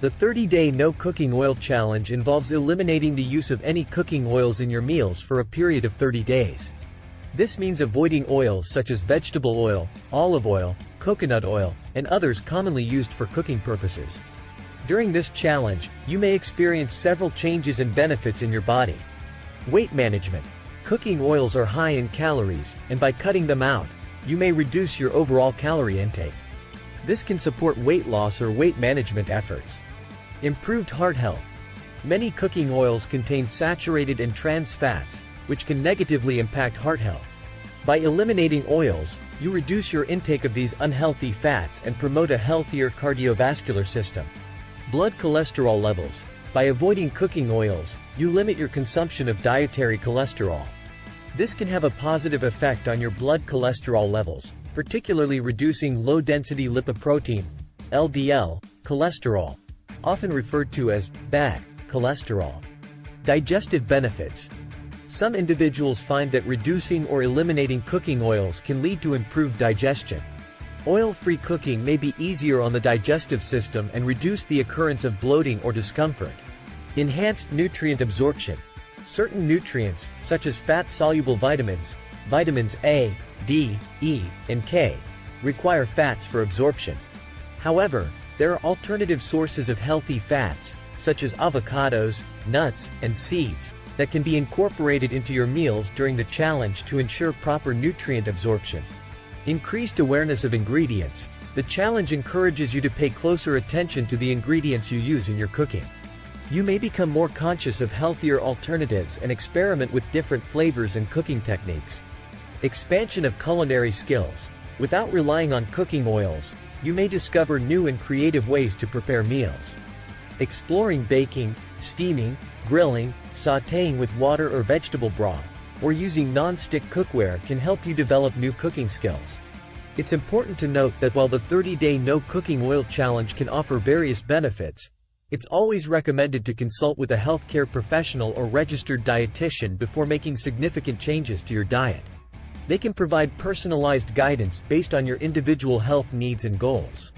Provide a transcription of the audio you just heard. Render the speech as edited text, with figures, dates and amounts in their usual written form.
The 30-day no cooking oil challenge involves eliminating the use of any cooking oils in your meals for a period of 30 days. This means avoiding oils such as vegetable oil, olive oil, coconut oil, and others commonly used for cooking purposes. During this challenge, you may experience several changes and benefits in your body. Weight management. Cooking oils are high in calories, and by cutting them out, you may reduce your overall calorie intake. This can support weight loss or weight management efforts. Improved heart health. Many cooking oils contain saturated and trans fats, which can negatively impact heart health. By eliminating oils, you reduce your intake of these unhealthy fats and promote a healthier cardiovascular system. Blood cholesterol levels. By avoiding cooking oils, you limit your consumption of dietary cholesterol. This can have a positive effect on your blood cholesterol levels, particularly reducing low-density lipoprotein, LDL, cholesterol, often referred to as bad cholesterol. Digestive benefits. Some individuals find that reducing or eliminating cooking oils can lead to improved digestion. Oil-free cooking may be easier on the digestive system and reduce the occurrence of bloating or discomfort. Enhanced nutrient absorption. Certain nutrients, such as fat-soluble vitamins, vitamins A, D, E, and K, require fats for absorption. However, there are alternative sources of healthy fats, such as avocados, nuts, and seeds, that can be incorporated into your meals during the challenge to ensure proper nutrient absorption. Increased awareness of ingredients. The challenge encourages you to pay closer attention to the ingredients you use in your cooking. You may become more conscious of healthier alternatives and experiment with different flavors and cooking techniques. Expansion of culinary skills. Without relying on cooking oils, you may discover new and creative ways to prepare meals. Exploring baking, steaming, grilling, sautéing with water or vegetable broth, or using non-stick cookware can help you develop new cooking skills. It's important to note that while the 30-day no cooking oil challenge can offer various benefits, it's always recommended to consult with a healthcare professional or registered dietitian before making significant changes to your diet. They can provide personalized guidance based on your individual health needs and goals.